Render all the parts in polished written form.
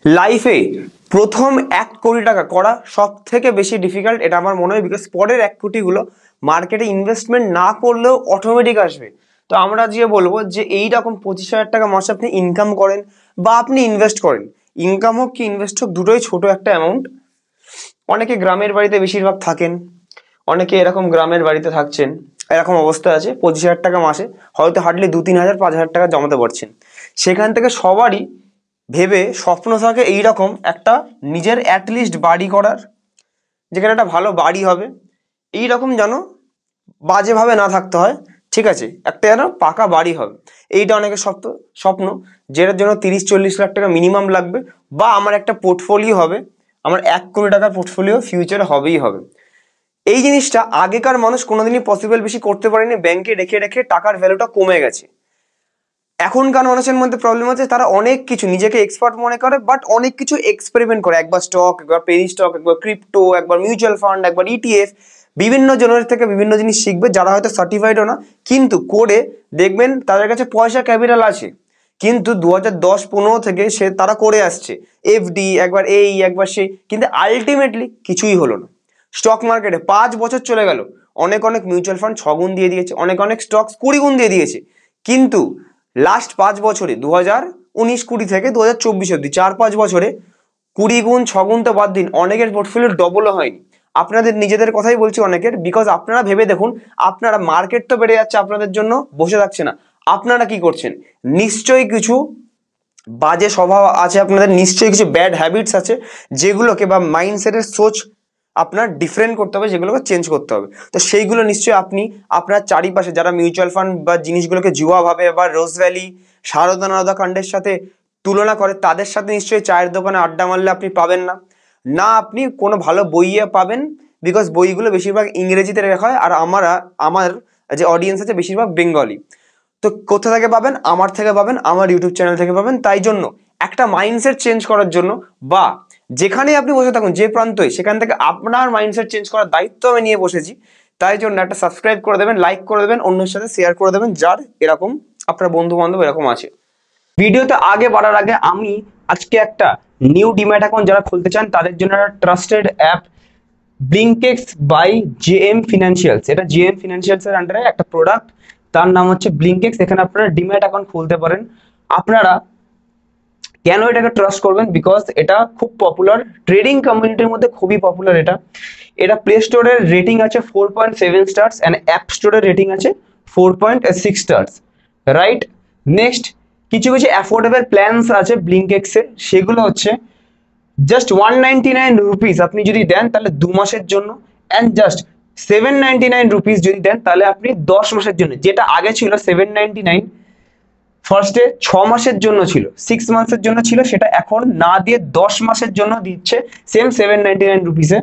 লাইফে প্রথম 1 কোটি টাকা করা সব থেকে বেশি ডিফিকাল্ট, এটা আমার মনে হয়। বিকজ পরের 1 কোটিগুলো মার্কেটে ইনভেস্টমেন্ট না করলেও অটোমেটিক আসবে। তো আমরা যে বলবো যে এইরকম 25,000 টাকা মাসে আপনি ইনকাম করেন বা আপনি ইনভেস্ট করেন, ইনকাম হোক কি ইনভেস্ট হোক দুটোই ছোট একটা অ্যামাউন্ট। অনেকে গ্রামের বাড়িতে বেশিরভাগ থাকেন, অনেকে এরকম গ্রামের বাড়িতে থাকছেন, এরকম অবস্থা আছে 25,000 টাকা মাসে হয়তো হার্ডলি 2-3 হাজার 5,000 টাকা জমাতে পারছেন। সেখান থেকে সবারই ভেবে স্বপ্ন থাকে এইরকম একটা নিজের অ্যাটলিস্ট বাড়ি করার, যেখানে একটা ভালো বাড়ি হবে, এইরকম যেন বাজেভাবে না থাকতে হয়, ঠিক আছে, একটা যেন পাকা বাড়ি হবে। এইটা অনেকের স্বপ্ন, যেটার জন্য 30-40 লাখ টাকা মিনিমাম লাগবে। বা আমার একটা পোর্টফোলিও হবে, আমার 1 কোটি টাকার পোর্টফোলিও ফিউচারে হবেই হবে। এই জিনিসটা আগেকার মানুষ কোনোদিনই পসিবল বেশি করতে পারেনি, ব্যাংকে রেখে রেখে টাকার ভ্যালুটা কমে গেছে। এখনকার মানুষের মধ্যে প্রবলেম হচ্ছে তারা অনেক কিছু নিজেকে এক্সপার্ট মনে করে, বাট অনেক কিছু এক্সপেরিমেন্ট করে, একবার স্টক, একবার পেনি স্টক, একবার ক্রিপ্টো, একবার মিউচুয়াল ফান্ড, একবার ইটিএফ, বিভিন্ন জনের থেকে বিভিন্ন জিনিস শিখবে, যারা হয়তো সার্টিফাইডও না, কিন্তু করে দেখবেন তাদের কাছে পয়সা ক্যাপিটাল আছে। কিন্তু 2010-15 থেকে তারা করে আসছে এফডি, একবার এই একবার সেই, কিন্তু আলটিমেটলি কিছুই হলো না। স্টক মার্কেটে 5 বছর চলে গেল, অনেক অনেক মিউচুয়াল ফান্ড 6 গুণ দিয়ে দিয়েছে, অনেক অনেক স্টক 20 গুণ দিয়ে দিয়েছে, কিন্তু লাস্ট 5 বছরে 2019-20 থেকে 2024 অব্দি 4-5 বছরে 20 গুণ 6 গুণ তো বাদ দিন, অনেকের পোর্টফোলিও ডবলও হয়নি। আপনাদের নিজেদের কথাই বলছি অনেকের, বিকজ আপনারা ভেবে দেখুন, আপনারা মার্কেট তো বেড়ে যাচ্ছে আপনাদের জন্য, বসে থাকছে না, আপনারা কি করছেন? নিশ্চয়ই কিছু বাজে স্বভাব আছে আপনাদের, নিশ্চয়ই কিছু ব্যাড হ্যাবিটস আছে, যেগুলোকে বা মাইন্ডসেটের সোচ আপনার ডিফারেন্ট করতে হবে, যেগুলোকে চেঞ্জ করতে হবে। তো সেইগুলো নিশ্চয়ই আপনি আপনার চারিপাশে যারা মিউচুয়াল ফান্ড বা জিনিসগুলোকে জুয়া ভাবে বা রোজ ভ্যালি, সারদা নারদা কাণ্ডের সাথে তুলনা করে, তাদের সাথে নিশ্চয়ই চায়ের দোকানে আড্ডা মারলে আপনি পাবেন না। না আপনি কোনো ভালো বইয়ে পাবেন, বিকজ বইগুলো বেশিরভাগ ইংরেজিতে লেখা হয়, আর আমার যে অডিয়েন্স আছে বেশিরভাগ বেঙ্গলি। তো কোথা থেকে পাবেন? আমার থেকে পাবেন, আমার ইউটিউব চ্যানেল থেকে পাবেন। তাই জন্য একটা মাইন্ডসেট চেঞ্জ করার জন্য, বা যেখানে আপনি বসে থাকুন, যে প্রান্তই, সেখান থেকে আপনার মাইন্ডসেট চেঞ্জ করার দায়িত্ব আমি নিয়ে বসেছি। তাই জন্য একটা সাবস্ক্রাইব করে দেবেন, লাইক করে দেবেন, অন্যের সাথে শেয়ার করে দেবেন, যার এরকম আপনার বন্ধু বান্ধব এরকম আছে। ভিডিওতে আগে বাড়ার আগে আমি আজকে একটা নিউ ডিম্যাট অ্যাকাউন্ট যারা খুলতে চান তাদের জন্য একটা trusted app, Blinkx by JM Financials. এটা জেএম ফিনান্সিয়ালস এর আন্ডারে একটা প্রোডাক্ট, তার নাম হচ্ছে ব্লিঙ্কেক্স। এখানে আপনারা ডিম্যাট অ্যাকাউন্ট খুলতে পারেন। আপনারা কেন এটাকে ট্রাস্ট করবেন? বিকজ এটা খুব পপুলার, ট্রেডিং কমিউনিটির মধ্যে খুবই পপুলার। এটা প্লে স্টোরের রেটিং আছে 4.7 স্টার্স অ্যান্ড অ্যাপ স্টোরের রেটিং আছে 4.6 স্টার্স, রাইট? নেক্সট, কিছু কিছু অ্যাফোর্ডেবল প্ল্যানস আছে ব্লিঙ্কেক্সে, সেগুলো হচ্ছে জাস্ট 199 রুপিস আপনি যদি দেন তাহলে 2 মাসের জন্য, অ্যান্ড জাস্ট 799 রুপিস যদি দেন তাহলে আপনি 10 মাসের জন্য। যেটা আগে ছিল 799, ফার্স্টে 6 মাসের জন্য ছিল, 6 মান্থসের জন্য ছিল, সেটা এখন না দিয়ে 10 মাসের জন্য দিচ্ছে সেম 799 রুপিসে।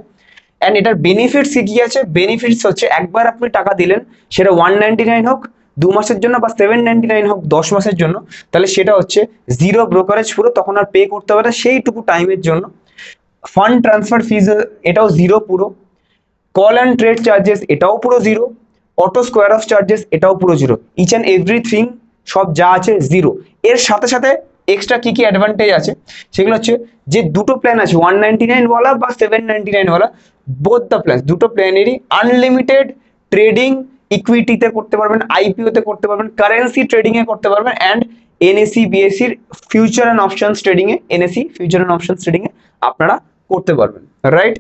অ্যান্ড এটার বেনিফিটস কি আছে? বেনিফিটস হচ্ছে একবার আপনি টাকা দিলেন, সেটা 199 হোক 2 মাসের জন্য বা 799 হোক 10 মাসের জন্য, তাহলে সেটা হচ্ছে জিরো ব্রোকারেজ, পুরো তখন আর পে করতে হবে না সেইটুকু টাইমের জন্য। ফান্ড ট্রান্সফার ফিজ এটাও জিরো পুরো, কল অ্যান্ড ট্রেড চার্জেস এটাও পুরো zero, auto square of charges এটাও পুরো জিরো, ইচ অ্যান্ড এভরিথিং সব যা আছে জিরো। এর সাথে সাথে এক্সট্রা কি কি অ্যাডভান্টেজ আছে সেগুলো হচ্ছে, যে দুটো প্ল্যান আছে 199 ওয়ালা বা 799 ওয়ালা, বোথ দ্য প্ল্যান, দুটো প্ল্যানেরই আনলিমিটেড ট্রেডিং, ইকুইটিতে করতে পারবেন, আইপিওতে করতে পারবেন, কারেন্সি ট্রেডিং এ করতে পারবেন, অ্যান্ড এনএসি বিএসসির ফিউচার অ্যান্ড অপশনস ট্রেডিং এ, NSE future and options trading এ আপনারা করতে পারবেন, রাইট?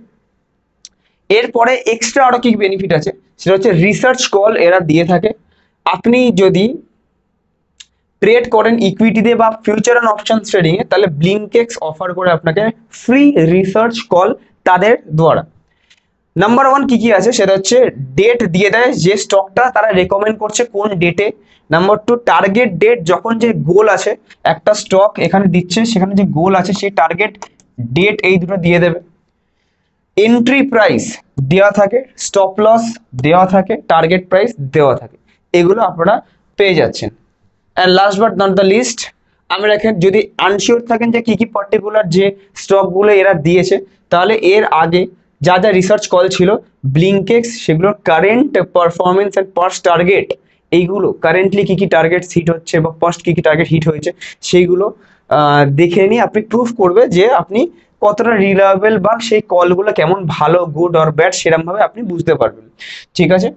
এরপরে এক্সট্রা আরো কি বেনিফিট আছে সেটা হচ্ছে রিসার্চ কল এরা দিয়ে থাকে। আপনি যদি ট্রেড করেন ইকুইটিতে বা ফিউচার অ্যান্ড অপশনস ট্রেডিং এ, তাহলে ব্লিঙ্কেক্স অফার করে আপনাকে ফ্রি রিসার্চ কল তাদের দ্বারা। নাম্বার 1 কি কি আছে সেটা হচ্ছে ডেট দিয়ে দেয়, যে স্টকটা তারা রেকমেন্ড করছে কোন ডেটে। নাম্বার 2 টার্গেট ডেট, যখন যে গোল আছে একটা স্টক এখানে দিচ্ছে, সেখানে যে গোল আছে সেই টার্গেট ডেট এই দুটো দিয়ে দেবে। এন্ট্রি প্রাইস দেওয়া থাকে, স্টপ লস দেওয়া থাকে, টার্গেট প্রাইস দেওয়া থাকে, এগুলো আপনারা পেয়ে যাচ্ছেন। And last but not the least, আমরা এখানে যদি আনশিওর থাকেন যে কি কি পার্টিকুলার যে স্টকগুলো এরা দিয়েছে, তাহলে এর আগে যা যা রিসার্চ কল ছিল ব্লিঙ্কেক্স সেগুলোর current performance and past target, এইগুলো কারেন্টলি কি কি টার্গেট হিট হচ্ছে বা পাস্ট কি কি টার্গেট হিট হয়েছে সেইগুলো দেখে নিয়ে আপনি প্রুফ করবে যে আপনি কতটা রিলায়েবল বা সেই কলগুলো কেমন ভালো, গুড অর ব্যাড, সেরকম ভাবে আপনি বুঝতে পারবেন। ঠিক আছে,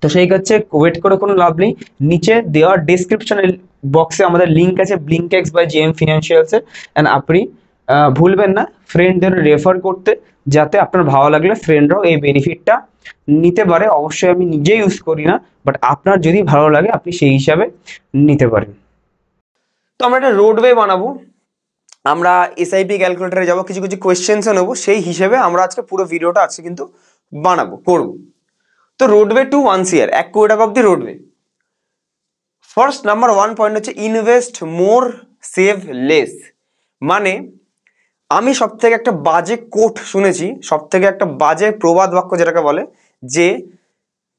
তো সেই কাছে ওয়েট করে কোনো লাভ নেই। নিচে দেওয়া ডেসক্রিপশন বক্সে আমাদের লিঙ্ক আছে ব্লিঙ্কএক্স বাই জেএম ফিনান্সিয়ালস এর, এন্ড আপনি ভুলবেন না ফ্রেন্ডদের রেফার করতে, যাতে আপনার ভালো লাগলে ফ্রেন্ডরাও এই বেনিফিটটা নিতে পারে। অবশ্যই আমি নিজে ইউজ করি না, বাট আপনার যদি ভালো লাগে আপনি সেই হিসাবে নিতে পারেন। তো আমরা একটা রোডওয়ে বানাবো, আমরা এসআইপি ক্যালকুলেটারে যাবো, কিছু কিছু কোয়েশ্চেন্সও নেবো, সেই হিসেবে আমরা আজকে পুরো ভিডিওটা আজকে কিন্তু করবো। তো রোডওয়ে টু 1 CR, 1 কোটি টাকা অব্দি রোডওয়ে। ফার্স্ট নাম্বার 1 পয়েন্ট হচ্ছে ইনভেস্ট মোর সেভ লেস। মানে আমি সব থেকে একটা বাজে কোট শুনেছি, সব থেকে একটা বাজে প্রবাদ বাক্য যেটাকে বলে যে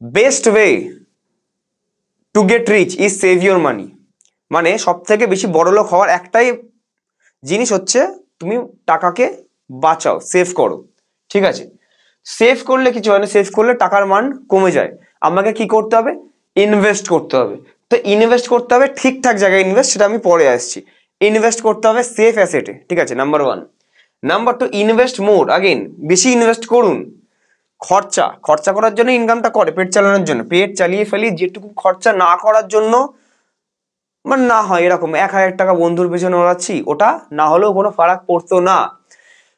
best way to get rich is save your money. মানে সব থেকে বেশি বড়লোক হওয়ার একটাই জিনিস হচ্ছে তুমি টাকাকে বাঁচাও, সেভ করো। ঠিক আছে, সেভ করলে কিছু হয় না, সেভ করলে টাকার মান কমে যায়। আমাকে কি করতে হবে? ইনভেস্ট করতে হবে। তো ইনভেস্ট করতে হবে ঠিকঠাক জায়গায় ইনভেস্ট, সেটা আমি পরে আসছি। ইনভেস্ট করতে হবে সেফ অ্যাসেটে। ঠিক আছে, নাম্বার 1। নাম্বার 2, ইনভেস্ট মোর, আগেন বেশি ইনভেস্ট করুন। খরচা করার জন্য ইনকামটা করে, পেট চালানোর জন্য, পেট চালিয়ে ফেলি, যেটুকু খরচা না করার জন্য মানে না হয় এরকম 1000 টাকা বন্ধুর পেছনে ওড়াচ্ছি, ওটা না হলেও কোনো ফারাক পড়তো না।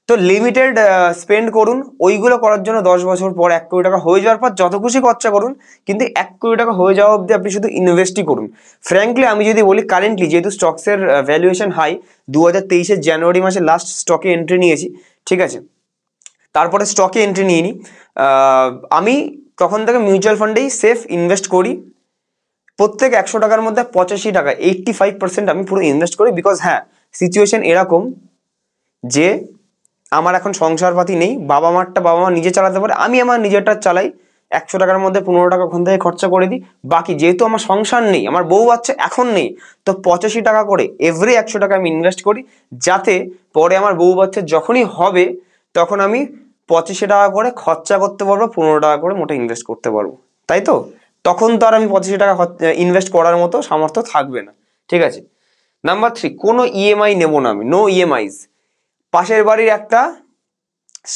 তো লিমিটেড স্পেন্ড করুন, ওইগুলো করার জন্য 10 বছর পর 1 কোটি টাকা হয়ে যাওয়ার পর যত খুশি খরচা করুন, কিন্তু 1 কোটি টাকা হয়ে যাওয়া অবধি আপনি শুধু ইনভেস্টই করুন। ফ্র্যাঙ্কলি আমি যদি বলি, কারেন্টলি যেহেতু স্টকসের ভ্যালুয়েশন হাই, 2023-এর জানুয়ারি মাসে লাস্ট স্টকে এন্ট্রি নিয়েছি। ঠিক আছে, তারপরে স্টকে এন্ট্রি নিয়ে নিই। আমি তখন থেকে মিউচুয়াল ফান্ডেই সেফ ইনভেস্ট করি। প্রত্যেক 100 টাকার মধ্যে 85 টাকা, 85% আমি পুরো ইনভেস্ট করি। বিকজ হ্যাঁ, সিচুয়েশন এরকম যে আমার এখন সংসারপাতি নেই, বাবা মা নিজে চালাতে পারে, আমি আমার নিজেরটা চালাই। 100 টাকার মধ্যে 15 টাকা ওখান থেকে খরচা করে দিই। বাকি যেহেতু আমার সংসার নেই, আমার বউ বাচ্চা এখন নেই, তো 85 টাকা করে এভরি 100 টাকা আমি ইনভেস্ট করি, যাতে পরে আমার বউ বাচ্চা যখনই হবে তখন আমি 85 টাকা করে খরচা করতে পারবো, 15 টাকা করে মোটা ইনভেস্ট করতে পারবো। তাই তো, তখন তো আর আমি 85 টাকা ইনভেস্ট করার মতো সামর্থ্য থাকবে না। ঠিক আছে, নাম্বার 3, কোনো ইএমআই নেবো না আমি, নো ইএমআইস। পাশের বাড়ির একটা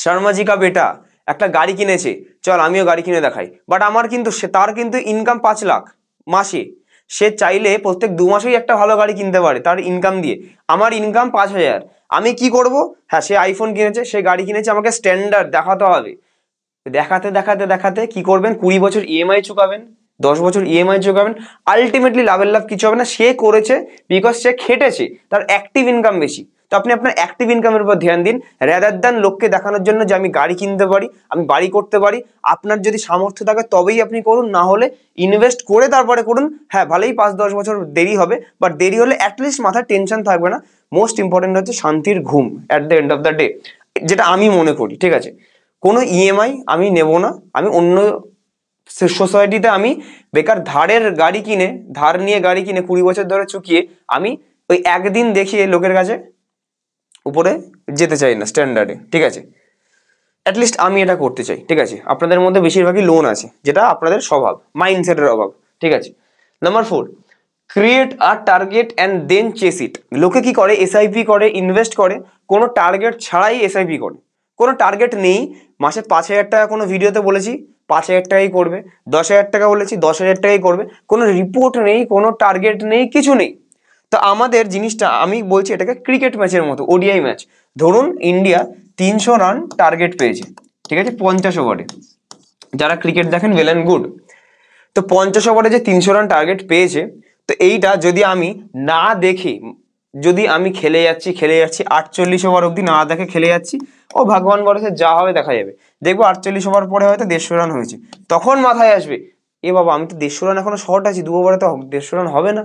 শর্মাজি কা বেটা একটা গাড়ি কিনেছে, চল আমিও গাড়ি কিনে দেখাই, বাট আমার কিন্তু তার কিন্তু ইনকাম 5 লাখ মাসে। সে চাইলে প্রত্যেক 2 মাসেই একটা ভালো গাড়ি কিনতে পারে তার ইনকাম দিয়ে। আমার ইনকাম 5,000, আমি কি করব? হ্যাঁ, সে আইফোন কিনেছে, সে গাড়ি কিনেছে, আমাকে স্ট্যান্ডার্ড দেখাতে হবে। দেখাতে দেখাতে দেখাতে কি করবেন? 20 বছর ইএমআই চুকাবেন, 10 বছর ইএমআই চুকাবেন, আলটিমেটলি লাভের লাভ কিছু হবে না। সে করেছে বিকজ সে খেটেছে, তার অ্যাক্টিভ ইনকাম বেশি। তো আপনি আপনার অ্যাক্টিভ ইনকামের উপর ধ্যান দিন, রাদার দ্যান লোককে দেখানোর জন্য যে আমি গাড়ি কিনতে পারি, আমি বাড়ি করতে পারি। আপনার যদি সামর্থ্য থাকে তবেই আপনি করুন, না হলে ইনভেস্ট করে তারপরে করুন। হ্যাঁ, ভালোই 5-10 বছর দেরি হবে, বাট দেরি হলে অ্যাটলিস্ট মাথায় টেনশন থাকবে না। মোস্ট ইম্পর্টেন্ট হচ্ছে শান্তির ঘুম at the end of the day, যেটা আমি মনে করি। ঠিক আছে, কোনো ইএমআই আমি নেব না। আমি অন্য সোসাইটিতে আমি বেকার ধার নিয়ে গাড়ি কিনে 20 বছর ধরে চুকিয়ে আমি ওই একদিন দেখিয়ে লোকের কাছে উপরে যেতে চাই না স্ট্যান্ডার্ডে। ঠিক আছে, অ্যাটলিস্ট আমি এটা করতে চাই। ঠিক আছে, আপনাদের মধ্যে বেশিরভাগই লোন আছে, যেটা আপনাদের স্বভাব, মাইন্ডসেটের অভাব। ঠিক আছে, number 4, create a target and then chase it. লোকে কি করে? এসআইপি করে, ইনভেস্ট করে, কোনো টার্গেট ছাড়াই এসআইপি করে। কোনো টার্গেট নেই, মাসে 5,000 টাকা কোনো ভিডিওতে বলেছি 5,000 টাকাই করবে, 10,000 টাকা বলেছি 10,000 টাকাই করবে, কোনো রিপোর্ট নেই, কোনো টার্গেট নেই, কিছু নেই। তো আমাদের জিনিসটা আমি বলছি এটাকে ক্রিকেট ম্যাচের মতো, ওডিআই ম্যাচ। ধরুন ইন্ডিয়া 300 রান টার্গেট পেয়েছে, ঠিক আছে, 50 ওভারে। যারা ক্রিকেট দেখেন ওয়েল অ্যান্ড গুড। তো 50 ওভারে যে 300 রান টার্গেট পেয়েছে, তো এইটা যদি আমি না দেখি, যদি আমি খেলে যাচ্ছি 48 ওভার অবধি না দেখে খেলে যাচ্ছি, ও ভগবান ভরসে যা হবে দেখা যাবে। দেখবো 48 ওভার পরে হয়তো 150 রান হয়েছে, তখন মাথায় আসবে এ বাবা আমি তো 150 রান এখনো শর্ট আছি, 2 ওভারে তো 150 রান হবে না।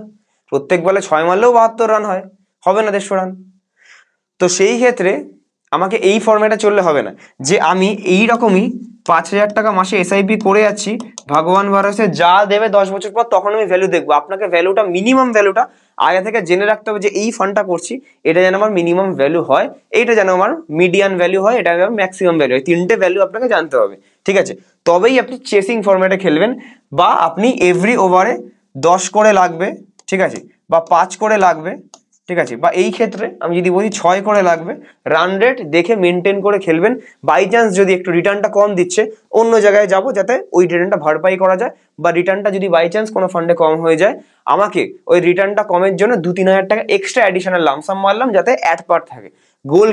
প্রত্যেক বলে 6 মারলেও 72 রান হয়, হবে না 150 রান। তো সেই ক্ষেত্রে আমাকে এই ফর্মেটে চললে হবে না যে আমি এই রকমই 5,000 টাকা মাসে এসআইপি করে যাচ্ছি, ভগবান ভরসে যা দেবে 10 বছর পর তখন আমি ভ্যালু দেখবো। আপনাকে ভ্যালুটা, মিনিমাম ভ্যালুটা আগে থেকে জেনে রাখতে হবে যে এই ফান্ডটা করছি, এটা যেন আমার মিনিমাম ভ্যালু হয়, এইটা যেন আমার মিডিয়ান ভ্যালু হয়, এটা যেন ম্যাক্সিমাম ভ্যালু হয়। 3টে ভ্যালু আপনাকে জানতে হবে। ঠিক আছে, তবেই আপনি চেসিং ফর্মেটে খেলবেন, বা আপনি এভরি ওভারে 10 করে লাগবে, ঠিক আছে, বা 5 করে লাগবে, ঠিক আছে, বা এই ক্ষেত্রে আমি যদি বলি 6 করে লাগবে, রান রেট দেখে মেনটেন করে খেলবেন। বাই চান্স যদি একটু রিটার্নটা কম দিচ্ছে, অন্য জায়গায় যাব যাতে ওই রিটার্নটা ভরপাই করা যায়, বা রিটার্নটা যদি বাই চান্স কোনো ফান্ডে কম হয়ে যায়, আমাকে ওই রিটার্নটা কমের জন্য 2-3 হাজার টাকা এক্সট্রা অ্যাডিশনাল লামসাম মারলাম যাতে অ্যাড পার থাকে। গোল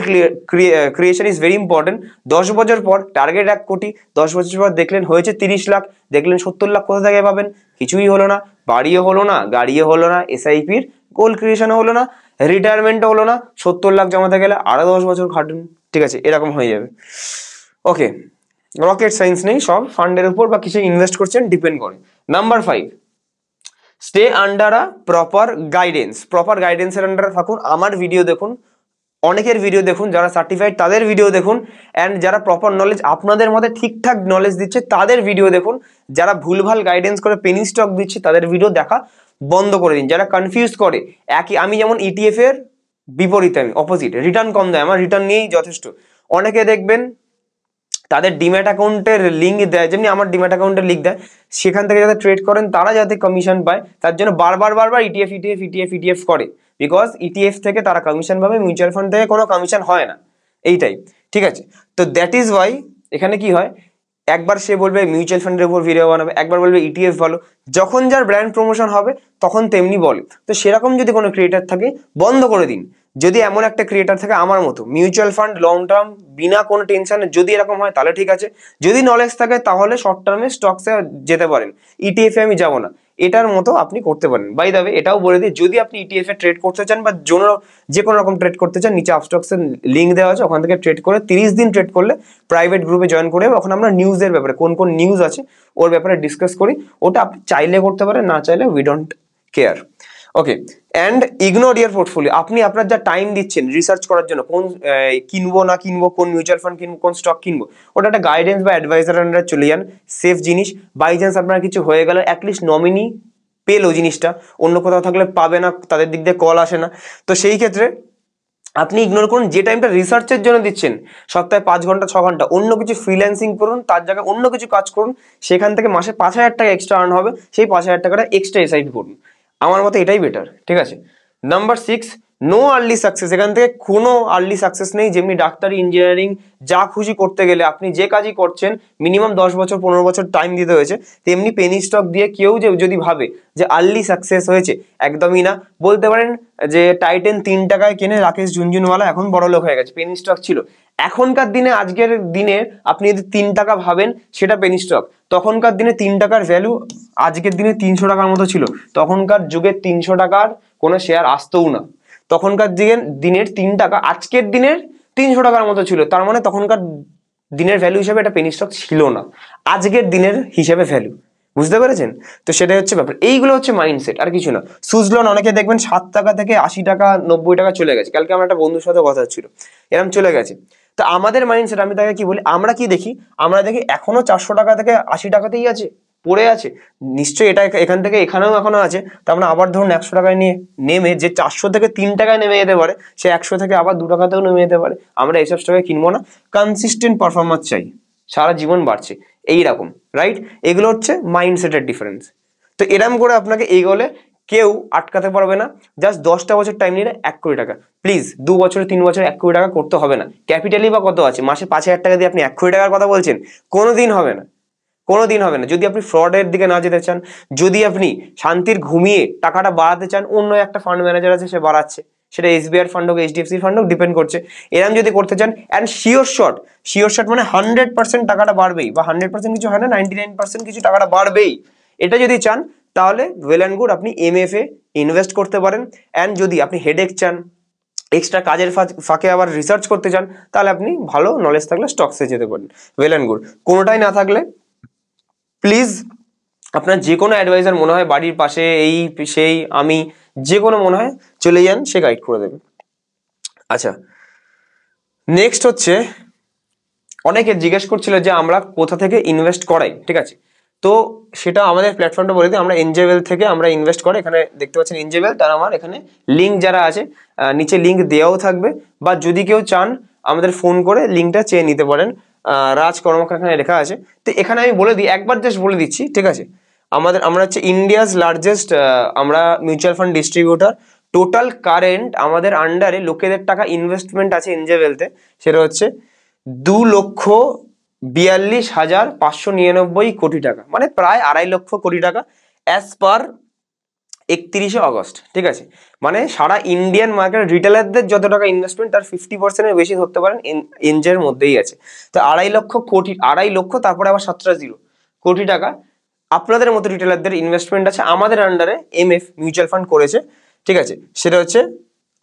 ক্রিয়েশন ইজ ভেরি ইম্পর্টেন্ট। 10 বছর পর টার্গেট 1 কোটি, 10 বছর পর দেখলেন হয়েছে 30 লাখ, দেখলেন 70 লাখ কোথা থেকে পাবেন? কিছুই হলো না, বাড়িও হলো না, গাড়িও হলো না, এসআইপির গোল ক্রিয়েশনও হলো না, রিটায়ারমেন্টও হলো না, 70 লাখ জমাতে গেলে আরো 10 বছর খাটুন। ঠিক আছে, এরকম হয়ে যাবে। ওকে, রকেট সায়েন্স নেই, সব ফান্ডের উপর বা কিছু ইনভেস্ট করছেন ডিপেন্ড করে। Number 5, stay under a proper guidance. Proper গাইডেন্সের আন্ডারে থাকুন। আমার ভিডিও দেখুন, অনেকের ভিডিও দেখুন, যারা সার্টিফাইড তাদের ভিডিও দেখুন, অ্যান্ড যারা প্রপার নলেজ আপনাদের মধ্যে ঠিকঠাক নলেজ দিচ্ছে তাদের ভিডিও দেখুন। যারা ভুলভাল গাইডেন্স করে পেনি স্টক দিচ্ছে তাদের ভিডিও দেখা বন্ধ করে দিন। যারা কনফিউজ করে, একই আমি যেমন ইটিএফ এর বিপরীতে, আমি অপোজিট, রিটার্ন কম দেয়, আমার রিটার্ন নিয়েই যথেষ্ট। অনেকে দেখবেন তাদের ডিম্যাট অ্যাকাউন্টের লিঙ্ক দেয়, যেমনি আমার ডিম্যাট অ্যাকাউন্টের লিঙ্ক দেয়, সেখান থেকে যাতে ট্রেড করেন তারা যাতে কমিশন পায়, তার জন্য বারবার ইটিএফ করে, বিকজ ইটিএফ থেকে তারা কমিশন পাবে, মিউচুয়াল ফান্ড থেকে কোনো কমিশন হয় না, এইটাই। ঠিক আছে, তো দ্যাট ইজ ওয়াই এখানে কি হয়, একবার সে বলবে মিউচুয়াল ফান্ডের উপর ভিডিও বানাবে, একবার বলবে ইটিএফ ভালো, যখন যার ব্র্যান্ড প্রমোশন হবে তখন তেমনি বলে। তো সেরকম যদি কোনো ক্রিয়েটার থাকে বন্ধ করে দিন। যদি এমন একটা ক্রিয়েটার থাকে আমার মতো, মিউচুয়াল ফান্ড লং টার্ম বিনা কোনো টেনশনে, যদি এরকম হয় তাহলে ঠিক আছে। যদি নলেজ থাকে তাহলে শর্ট টার্মে স্টকসে যেতে পারেন, ইটিএফ এ আমি যাবো না, এটার মতো আপনি করতে পারেন। বাই দ্য ওয়ে এটাও বলে দিই, যদি আপনি ইটিএফ এ ট্রেড করতে চান বা যে কোনো রকম ট্রেড করতে চান, নিচে আপস্টক্সের লিঙ্ক দেওয়া আছে, ওখান থেকে ট্রেড করে 30 দিন ট্রেড করলে প্রাইভেট গ্রুপে জয়েন করে, ওখানে আমরা নিউজের ব্যাপারে কোন কোন নিউজ আছে ওর ব্যাপারে ডিসকাস করি। ওটা আপনি চাইলে করতে পারেন, না চাইলে we don't care. Okay, and ignore year portfolio. আপনি আপনার যা টাইম দিচ্ছেন রিসার্চ করার জন্য, কোন কিনবো না কিনবো, কোন মিউচুয়াল ফান্ড কিনবো, কোন স্টক কিনবো, ওটা একটা গাইডেন্স বা অ্যাডভাইজার আন্ডারে চলে যান, সেফ জিনিস। বাই চান্স আপনার কিছু হয়ে গেল, অ্যাটলিস্ট নমিনি পেলো জিনিসটা, অন্য কোথাও থাকলে পাবে না, তাদের দিক দিয়ে কল আসে না। তো সেই ক্ষেত্রে আপনি ইগনোর করুন, যে টাইমটা রিসার্চের জন্য দিচ্ছেন, সপ্তাহে 5 ঘন্টা 6 ঘন্টা অন্য কিছু ফ্রিল্যান্সিং করুন, তার জায়গায় অন্য কিছু কাজ করুন, সেখান থেকে মাসে 5,000 টাকা এক্সট্রা আর্ন হবে, সেই 5,000 টাকাটা এক্সট্রা এসআইপি করুন। আমার মতে এটাই বেটার। ঠিক আছে, নাম্বার 6, নো আর্লি সাকসেস। এখান থেকে কোনো আর্লি সাকসেস নেই। যেমনি ডাক্তারি, ইঞ্জিনিয়ারিং যা খুশি করতে গেলে আপনি যে কাজই করছেন মিনিমাম 10 বছর 15 বছর টাইম দিতে হয়েছে, তেমনি পেনি স্টক দিয়ে কেউ যদি ভাবে যে আর্লি সাকসেস হয়েছে, একদমই না। বলতে পারেন যে টাইটেন 3 টাকায় কিনে রাকেশ ঝুনঝুনওয়ালা এখন বড় লোক হয়ে গেছে, পেনি স্টক ছিল। এখনকার দিনে, আজকের দিনে আপনি যদি 3 টাকা ভাবেন সেটা পেনি স্টক, তখনকার দিনে 3 টাকার ভ্যালু আজকের দিনে 300 টাকার মতো ছিল। তখনকার যুগে 300 টাকার কোনো শেয়ার আসতও না। তখনকার দিনের 3 টাকা আজকের দিনের 300 টাকার মতো ছিল, তার মানে তখনকার দিনের ভ্যালু হিসেবে এটা পেনি স্টক ছিল না, আজকের দিনের হিসেবে ভ্যালু। বুঝতে পেরেছেন? তো সেটাই হচ্ছে ব্যাপার, এইগুলো হচ্ছে মাইন্ডসেট, আর কিছু না। সুজলন অনেকে দেখবেন 7 টাকা থেকে 80 টাকা 90 টাকা চলে গেছে। কালকে আমার একটা বন্ধুর সাথে কথা হচ্ছিল, এরকম চলে গেছে। তো আমাদের মাইন্ডসেট, আমি তাকে কি বলি, আমরা কি দেখি, আমরা দেখি এখনো 400 টাকা থেকে 80 টাকাতেই আছে, পড়ে আছে, নিশ্চয়ই এটা এখান থেকে এখানেও এখনো আছে। তার মানে আবার ধরুন 100 টাকায় নিয়ে নেমে, যে 400 থেকে 3 টাকায় নেমে যেতে পারে, সে 100 থেকে আবার 2 টাকাতেও নেমে যেতে পারে। আমরা এইসব স্টকে কিনবো না, কনসিস্টেন্ট পারফরমেন্স চাই, সারা জীবন বাড়ছে এইরকম, রাইট? এগুলো হচ্ছে মাইন্ডসেটের ডিফারেন্স। তো এরম করে আপনাকে এগোলে কেউ আটকাতে পারবে না। জাস্ট 10টা বছর টাইম নিলে 1 কোটি টাকা, প্লিজ 2 বছরে 3 বছরে 1 কোটি টাকা করতে হবে না। ক্যাপিটালই বা কত আছে, মাসে 5,000 টাকা দিয়ে আপনি 1 কোটি টাকার কথা বলছেন? কোনোদিন হবে না, কোনোদিন হবে না। যদি আপনি ফ্রডের দিকে না যেতে চান, যদি আপনি শান্তির ঘুমিয়ে টাকাটা বাড়াতে চান, অন্য একটা ফান্ড ম্যানেজার আছে সে বাড়াচ্ছে, সেটা এসবিআই ফান্ড হোক, এইচডিএফসি ফান্ড হোক, ডিপেন্ড করছে। এরকম যদি করতে চান, অ্যান্ড শিওর শট মানে 100% টাকাটা বাড়বেই, বা 100% কিছু হয় না, 99% কিছু টাকাটা বাড়বেই, এটা যদি চান তাহলে ওয়েল অ্যান্ড গুড, আপনি এমএফএ ইনভেস্ট করতে পারেন। অ্যান্ড যদি আপনি হেডেক চান, এক্সট্রা কাজের ফাঁকে আবার রিসার্চ করতে চান, তাহলে আপনি ভালো নলেজ থাকলে স্টকসে যেতে পারেন, ওয়েল অ্যান্ড গুড। কোনোটাই না থাকলে প্লিজ আপনার যে কোনো অ্যাডভাইজার মনে হয় বাড়ির পাশে, এই সেই আমি, যে কোনো মনে হয় চলে যান, সে গাইড করে দেবে। আচ্ছা, নেক্সট হচ্ছে, অনেকে জিজ্ঞেস করছিল যে আমরা কোথা থেকে ইনভেস্ট করাই। ঠিক আছে, তো সেটা আমাদের প্ল্যাটফর্মটা বলে দিই, আমরা এনজেওয়েল থেকে আমরা ইনভেস্ট করে, এখানে দেখতে পাচ্ছেন এনজেওয়েল, তার আমার এখানে লিঙ্ক যারা আছে নিচে লিঙ্ক দেওয়াও থাকবে, বা যদি কেউ চান আমাদের ফোন করে লিঙ্কটা চেয়ে নিতে পারেন, রাজ কর্মকার এখানে লেখা আছে। তো এখানে আমি বলে দিই, একবার জাস্ট বলে দিচ্ছি, ঠিক আছে? আমরা হচ্ছে ইন্ডিয়াস লার্জেস্ট আমরা mutual fund distributor. Total current আমাদের আন্ডারে লোকেদের টাকা ইনভেস্টমেন্ট আছে এনজেওয়েলথে, সেটা হচ্ছে 2,42,599 টাকা, মানে প্রায় 2.5 লক্ষ টাকা অ্যাজ পার 31শে অগস্ট। ঠিক আছে, মানে সারা ইন্ডিয়ান মার্কেট রিটেলারদের যত টাকা ইনভেস্টমেন্ট তার 50%-এর বেশি ধরতে পারেন এনজের মধ্যেই আছে। তো 2.5 লক্ষ, তারপরে আবার 7 টাকা আপনাদের মতো রিটেলারদের ইনভেস্টমেন্ট আছে আমাদের আন্ডারে। এমএফ মিউচুয়াল ফান্ড করেছে, ঠিক আছে, সেটা হচ্ছে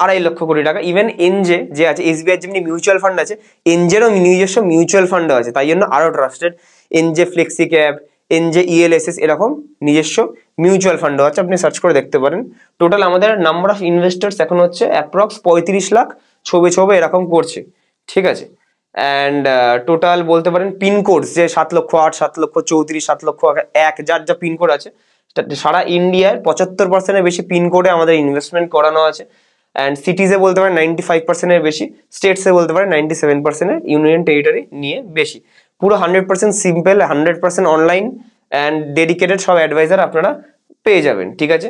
2.5 লক্ষ টাকা। ইভেন এনজে যে আছে, এসবিআই যেমনি মিউচুয়াল ফান্ড আছে, এনজেরও নিজস্ব মিউচুয়াল ফান্ডও আছে, তাই জন্য আরো trusted. NJ flexi cap, NJ ELSS, এরকম নিজস্ব মিউচুয়াল ফান্ডও আছে, আপনি সার্চ করে দেখতে পারেন। টোটাল আমাদের নাম্বার অফ ইনভেস্টার্স এখন হচ্ছে অ্যাপ্রক্স 35 লাখ ছবে এরকম করছে। ঠিক আছে, অ্যান্ড টোটাল বলতে পারেন পিনকোড যে 7,08,000, 7,34,000, 7,01,000, যার যা পিনকোড আছে, সারা ইন্ডিয়ার 75%-এর বেশি পিনকোডে আমাদের ইনভেস্টমেন্ট করানো আছে। অ্যান্ড সিটিজে বলতে পারেন 95%-এর বেশি, স্টেটসে বলতে পারেন 97%-এর, ইউনিয়ন টেরিটরি নিয়ে বেশি। পুরো 100% সিম্পল, 100% অনলাইন অ্যান্ড ডেডিকেটেড সব অ্যাডভাইজার আপনারা পেয়ে যাবেন। ঠিক আছে,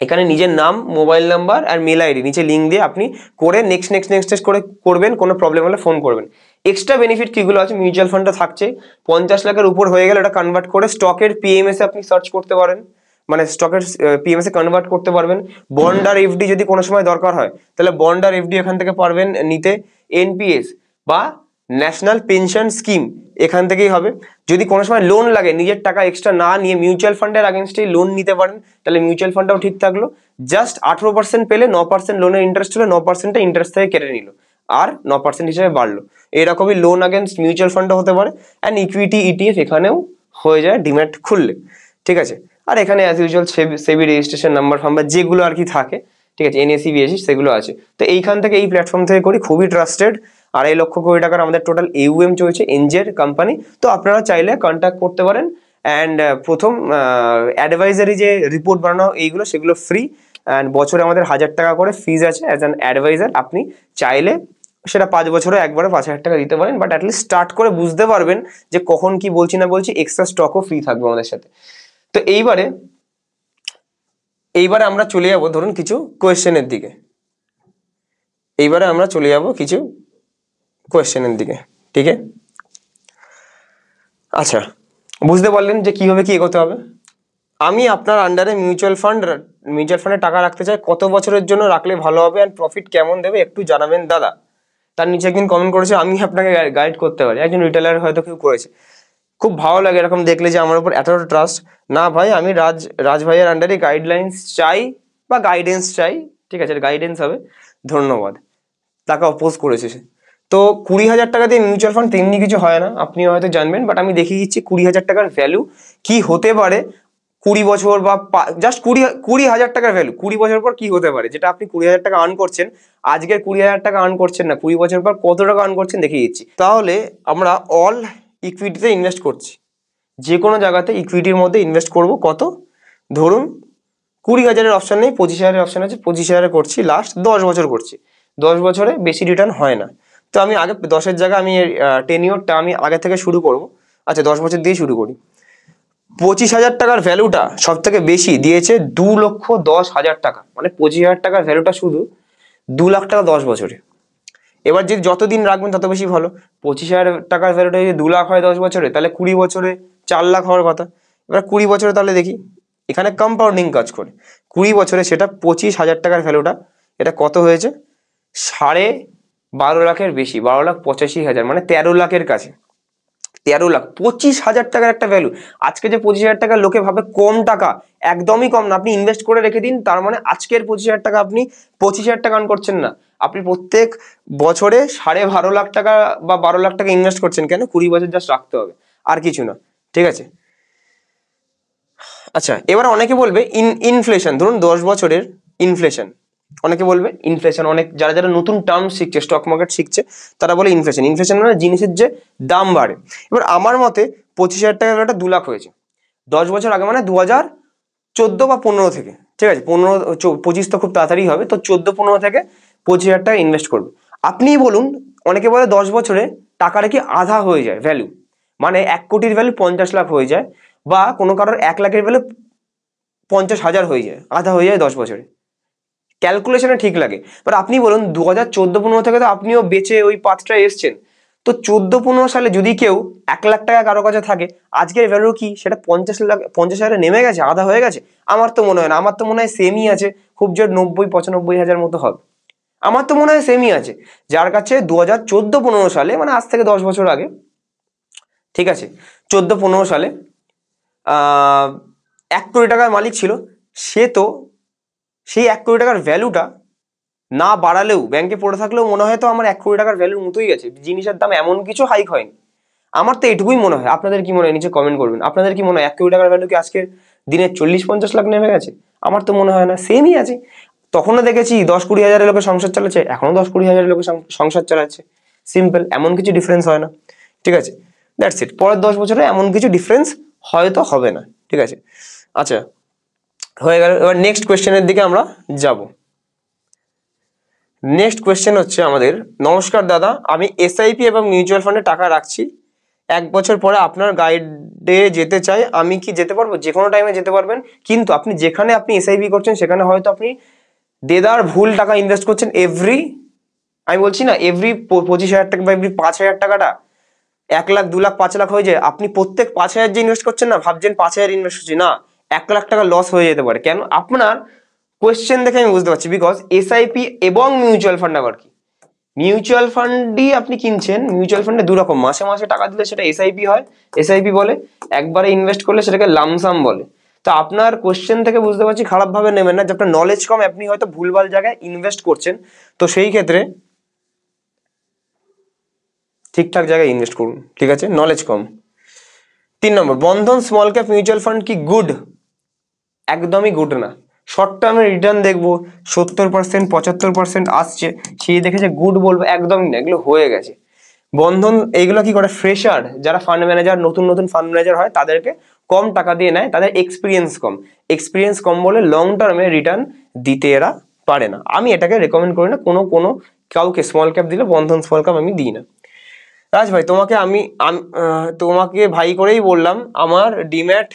এখানে নিজের নাম, মোবাইল নাম্বার আর মেল আইডি নিচে লিঙ্ক দিয়ে আপনি করে নেক্সট করে করবেন, কোনো প্রবলেম হলে ফোন করবেন। এক্সট্রা বেনিফিট কিগুলো আছে, মিউচুয়াল ফান্ডটা থাকছে 50 লাখের উপর হয়ে গেলে এটা কনভার্ট করে স্টকের পিএমএস এ আপনি সার্চ করতে পারেন, মানে স্টকের পিএমএস এ কনভার্ট করতে পারবেন। বন্ড আর এফডি যদি কোনো সময় দরকার হয় তাহলে বন্ড আর এফডি এখান থেকে পারবেন নিতে। এনপিএস বা ন্যাশনাল পেনশন স্কিম এখান থেকেই হবে। যদি কোনো সময় লোন লাগে, নিজের টাকা এক্সট্রা না নিয়ে মিউচুয়াল ফান্ডের আগেনস্টেই লোন নিতে পারেন, তাহলে মিউচুয়াল ফান্ডটাও ঠিক থাকলো। জাস্ট 18% পেলে 9% লোনের ইন্টারেস্ট হলে 9%টা ইন্টারেস্ট থেকে কেটে নিল, আর 9% হিসেবে বাড়লো। এরকমই লোন আগেনস্ট মিউচুয়াল ফান্ডও হতে পারে। অ্যান্ড ইকুইটি ইটিএফ এখানেও হয়ে যায় ডিম্যাট খুললে। ঠিক আছে, আর এখানে অ্যাজ ইউজুয়াল সেবি রেজিস্ট্রেশন নাম্বার ফাম্বার যেগুলো আর কি থাকে, ঠিক আছে, এনএসি বিএসি সেগুলো আছে। তো এইখান থেকে, এই প্ল্যাটফর্ম থেকে করি, খুবই ট্রাস্টেড। 2.5 লক্ষ টাকার আমাদের টোটাল এউএম চলছে, এনজের কোম্পানি। তো আপনারা চাইলে কন্ট্যাক্ট করতে পারেন। অ্যান্ড প্রথম অ্যাডভাইজারি যে রিপোর্ট বানানো এইগুলো, সেগুলো ফ্রি। অ্যান্ড বছরে আমাদের 1,000 টাকা করে ফিজ আছে অ্যাজ অ্যান অ্যাডভাইজার। আপনি চাইলে সেটা 5 বছরে একবারে 5,000 টাকা দিতে পারেন, বাট অ্যাটলিস্ট স্টার্ট করে বুঝতে পারবেন যে কখন কি বলছি না বলছি। এক্সট্রা স্টকও ফ্রি থাকবে আমাদের সাথে। তো এইবারে আমরা চলে যাবো ধরুন কিছু কোয়েশ্চেনের দিকে। ঠিক আছে, আচ্ছা, বুঝতে পারলেন যে কিভাবে কি এগোতে হবে। আমি আপনার আন্ডারে মিউচুয়াল ফান্ডে টাকা রাখতে চাই, কত বছরের জন্য রাখলে ভালো হবে অ্যান্ড প্রফিট কেমন দেবে একটু জানাবেন দাদা। তার নিচে একদিন কমেন্ট করেছে, আমি আপনাকে গাইড করতে পারি। একজন রিটেলার হয়তো কেউ করেছে, খুব ভালো লাগে এরকম দেখলে যে আমার উপর এতটা ট্রাস্ট। না ভাই, আমি রাজ ভাইয়ের আন্ডারে গাইডলাইন্স চাই বা গাইডেন্স চাই। ঠিক আছে, গাইডেন্স হবে, ধন্যবাদ। টাকা অপোজ করেছে সে। তো 20,000 টাকা দিয়ে মিউচুয়াল ফান্ড তেমনি কিছু হয় না, আপনি হয়তো জানবেন, বাট আমি দেখিয়ে দিচ্ছি 20,000 টাকার ভ্যালু কি হতে পারে 20 বছর বা জাস্ট 20,000 টাকার ভ্যালু 20 বছর পর কি হতে পারে। যেটা আপনি 20,000 টাকা আর্ন করছেন, আজকের 20,000 টাকা আর্ন করছেন না, 20 বছর পর কত টাকা আর্ন করছেন দেখিয়ে দিচ্ছি। তাহলে আমরা অল ইকুইটিতে ইনভেস্ট করছি, যে কোনো জায়গাতে ইকুইটির মধ্যে ইনভেস্ট করব। কত, ধরুন 20,000-এর অপশান নেই, 25,000-এর অপশান আছে, 25,000-এ করছি, লাস্ট 10 বছর করছি। 10 বছরে বেশি রিটার্ন হয় না, তো আমি আগে 10-এর জায়গায় আমি টেনিওরটা আমি আগে থেকে শুরু করব। আচ্ছা, 10 বছর দিয়ে শুরু করি। 25,000 টাকার ভ্যালুটা সব থেকে বেশি দিয়েছে 2,10,000 টাকা, মানে 25,000 টাকার ভ্যালুটা শুধু 2 লাখ টাকা 10 বছরে। এবার যদি যতদিন রাখবেন তত বেশি ভালো। 25,000 টাকার ভ্যালুটা যদি 2 লাখ হয় 10 বছরে, তাহলে 20 বছরে 4 লাখ হওয়ার কথা। এবার 20 বছরে তাহলে দেখি, এখানে কম্পাউন্ডিং কাজ করে। 20 বছরে সেটা 25,000 টাকার ভ্যালুটা, এটা কত হয়েছে? 12.5 লাখের বেশি, 12,85,000, মানে 13 লাখের কাছে। 13 লাখ, 25,000 টাকার একটা ভ্যালু। আজকে যে 25,000 টাকা লোকে ভাবে কম টাকা, একদমই কম না। আপনি ইনভেস্ট করে রেখে দিন, তার মানে আজকের 25,000 টাকা আপনি 25,000 টাকা আর্ন করছেন না, আপনি প্রত্যেক বছরে 12.5 লাখ টাকা বা 12 লাখ টাকা ইনভেস্ট করছেন। কেন? 20 বছর জাস্ট রাখতে হবে, আর কিছু না। ঠিক আছে, আচ্ছা, এবার অনেকে বলবে ইনফ্লেশন, ধরুন 10 বছরের ইনফ্লেশন। অনেকে বলবে ইনফ্লেশন, অনেক যারা নতুন টার্ম শিখছে, স্টক মার্কেট শিখছে, তারা বলে ইনফ্লেশন মানে জিনিসের যে দাম বাড়ে। এবার আমার মতে 25,000 টাকা একটা 2 লাখ হয়েছে 10 বছর আগে, মানে 2014 বা 15 থেকে। ঠিক আছে, 25 তো খুব তাড়াতাড়ি হবে, তো 14-15 থেকে 25,000 টাকা ইনভেস্ট করবে। আপনিই বলুন, অনেকে বলে 10 বছরে টাকাটা কি আধা হয়ে যায় ভ্যালু, মানে 1 কোটির ভ্যালু 50 লাখ হয়ে যায়, বা কোনো কারোর 1 লাখের ভ্যালু 50,000 হয়ে যায়, আধা হয়ে যায় 10 বছরে। ক্যালকুলেশনে ঠিক লাগে। বাট আপনি বলুন 2014-15 থেকে তো আপনিও বেঁচে ওই পাথটায় এসছেন, তো 14-15 সালে যদি কেউ 1 লাখ টাকা কারো কাছে থাকে, আজকের ভ্যালু কি সেটা 50 হাজারে নেমে গেছে, আধা হয়ে গেছে? আমার তো মনে হয় না, আমার তো মনে হয় সেমই আছে, খুব জোর 90-95 হাজার মতো হবে। আমার তো মনে হয় সেমই আছে। যার কাছে 2014-15 সালে, মানে আজ থেকে 10 বছর আগে, ঠিক আছে, 14-15 সালে 1 কোটি টাকার মালিক ছিল, সে তো সেই 1 কোটি টাকার ভ্যালুটা না বাড়ালেও, ব্যাংকে পড়ে থাকলেও মনে হয় তো আমার 1 কোটি টাকার ভ্যালুর মতোই আছে, জিনিসের দাম এমন কিছু হাইক হয়নি। আমার তো এটুকুই মনে হয়। আপনাদের কি মনে হয় নিচে কমেন্ট করবেন। আপনাদের কি মনে হয় 1 কোটি টাকার ভ্যালু কি আজকের দিনে 40-50 লাখ নেমে গেছে? আমার তো মনে হয় না, সেমই আছে। তখনও দেখেছি 10-20 হাজারের লোকের সংসার চালাচ্ছে, এখনো 10-20 হাজারের লোকের সংসার চালাচ্ছে, সিম্পল, এমন কিছু ডিফারেন্স হয় না, ঠিক আছে? That's it. পরের 10 বছরে এমন কিছু ডিফারেন্স হয়তো হবে না, ঠিক আছে? আচ্ছা, হয়ে গেল। এবার নেক্সট কোয়েশ্চেনের দিকে আমরা যাব। নেক্সট কোয়েশ্চেন হচ্ছে আমাদের, নমস্কার দাদা, আমি এসআইপি এবং মিউচুয়াল ফান্ডে টাকা রাখছি, 1 বছর পরে আপনার গাইডে যেতে চাই, আমি কি যেতে পারবো? যে কোনো টাইমে যেতে পারবেন, কিন্তু আপনি যেখানে আপনি এসআইপি করছেন সেখানে হয়তো আপনি দেদার ভুল টাকা ইনভেস্ট করছেন। আমি বলছি না এভরি 25,000 টাকা বা এভরি 5,000 টাকাটা 1 লাখ, 2 লাখ, 5 লাখ হয়ে যায়। আপনি প্রত্যেক 5,000 যে ইনভেস্ট করছেন না, ভাবছেন 5,000 ইনভেস্ট করছি, না, 1 লাখ টাকা লস হয়ে যেতে পারে। কেন? আপনার কোয়েশ্চেন দেখে আমি বুঝতে পারছি, বিকজ এসআইপি এবং মিউচুয়াল ফান্ড আবার কি, মিউচুয়াল ফান্ডই আপনি কিনছেন। মিউচুয়াল ফান্ডে 2 রকম, মাসে মাসে টাকা দিলে সেটা এসআইপি হয়, এসআইপি বলে, একবারে ইনভেস্ট করলে সেটাকে লামসাম বলে। তো আপনার কোয়েশ্চেন থেকে বুঝতে পারছি, খারাপভাবে নেবেন না, যে আপনার নলেজ কম, আপনি হয়তো ভুলভাল জায়গায় ইনভেস্ট করছেন। তো সেই ক্ষেত্রে ঠিকঠাক জায়গায় ইনভেস্ট করুন, ঠিক আছে? নলেজ কম। 3 নম্বর, বন্ধন স্মল ক্যাপ মিউচুয়াল ফান্ড কি গুড? একদমই গুড না। শর্ট টার্মে রিটার্ন দেখবো 70%, 75% আসছে, সেই দেখে যে গুড বলবো, একদমই না, এগুলো হয়ে গেছে। বন্ধন এইগুলো কি করে, ফ্রেশার যারা ফান্ড ম্যানেজার, নতুন নতুন ফান্ড ম্যানেজার হয়, তাদেরকে কম টাকা দিয়ে নেয়, তাদের এক্সপিরিয়েন্স কম বলে লং টার্মে রিটার্ন দিতে এরা পারে না। আমি এটাকে রেকমেন্ড করি না কোনো কাউকে স্মল ক্যাপ দিলে, বন্ধন স্মল ক্যাপ আমি দিই না। রাজ ভাই, তোমাকে ভাই করেই বললাম, আমার ডিম্যাট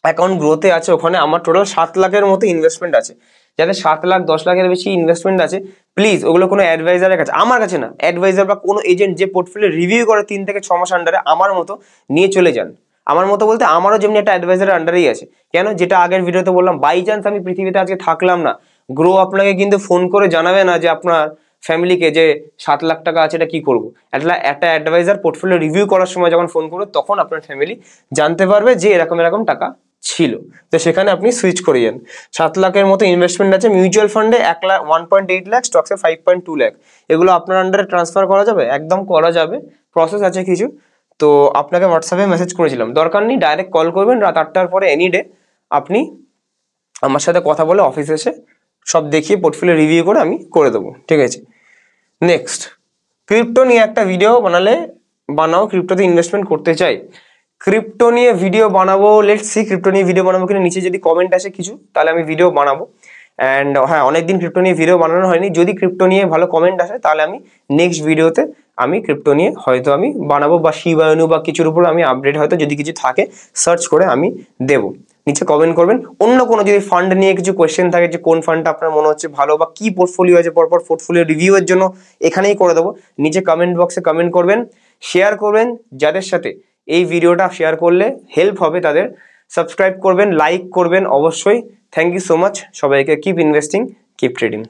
অ্যাকাউন্ট গ্রোথে আছে, ওখানে আমার টোটাল 7 লাখের মতো ইনভেস্টমেন্ট আছে। যাদের 7 লাখ 10 লাখের বেশি ইনভেস্টমেন্ট আছে, প্লিজ ওগুলো কোনো অ্যাডভাইজারের কাছে, আমার কাছে না, অ্যাডভাইজার বা কোনো এজেন্ট যে পোর্টফোলিও রিভিউ করে 3 থেকে 6 মাস আন্ডারে, আমার মতো নিয়ে চলে যান। আমার মতো বলতে আমারও যেমনি একটা অ্যাডভাইজারের আন্ডারেই আছে। কেন? যেটা আগের ভিডিওতে বললাম, বাই চান্স আমি পৃথিবীতে আজকে থাকলাম না, গ্রো আপনাকে কিন্তু ফোন করে জানাবে না যে আপনার ফ্যামিলিকে যে 7 লাখ টাকা আছে, এটা কি করবো। একটা অ্যাডভাইজার পোর্টফোলিও রিভিউ করার সময় যখন ফোন করবে, তখন আপনার ফ্যামিলি জানতে পারবে যে এরকম এরকম টাকা ছিল, তো সেখানে আপনি সুইচ করে যান। 7 লাখের মতো ইনভেস্টমেন্ট আছে মিউচুয়াল ফান্ডে, 1.8 লাখ, স্টকসে 5.2 লাখ। এগুলো আপনার আন্ডারে ট্রান্সফার করা যাবে? একদম করা যাবে, প্রসেস আছে কিছু। তো আপনাকে হোয়াটসঅ্যাপে মেসেজ করেছিলাম, দরকার নেই, ডাইরেক্ট কল করবেন রাত 8টার পরে এনি ডে, আপনি আমার সাথে কথা বলে অফিসে এসে সব দেখিয়ে পোর্টফোলিও রিভিউ করে আমি করে দেবো, ঠিক আছে? নেক্সট, ক্রিপ্টো নিয়ে একটা ভিডিও বানাও, ক্রিপ্টোতে ইনভেস্টমেন্ট করতে চাই। ক্রিপ্টো নিয়ে ভিডিও বানাবো, লেটস সি ক্রিপ্টো নিয়ে ভিডিও বানাবো কিনা, নিচে যদি কমেন্ট আসে কিছু, তাহলে আমি ভিডিও বানাবো। অ্যান্ড হ্যাঁ, অনেকদিন ক্রিপ্টো নিয়ে ভিডিও বানানো হয়নি, যদি ক্রিপ্টো নিয়ে ভালো কমেন্ট আসে, তাহলে আমি নেক্সট ভিডিওতে আমি ক্রিপ্টো নিয়ে হয়তো আমি বানাবো, বা শিবা ইনু বা কিছুর উপর আমি আপডেট হয়তো যদি কিছু থাকে সার্চ করে আমি দেবো। নিচে কমেন্ট করবেন। অন্য কোনো যদি ফান্ড নিয়ে কিছু কোয়েশ্চেন থাকে, যে কোন ফান্ডটা আপনার মনে হচ্ছে ভালো, বা কি পোর্টফোলিও আছে, পরপর পোর্টফোলিও রিভিউ এর জন্য এখানেই করে দেবো। নিচে কমেন্ট বক্সে কমেন্ট করবেন, শেয়ার করবেন, যাদের সাথে এই ভিডিওটা শেয়ার করলে হেল্প হবে তাদের, সাবস্ক্রাইব করবেন, লাইক করবেন অবশ্যই। থ্যাংক ইউ সো মাচ সবাইকে। Keep investing, keep trading.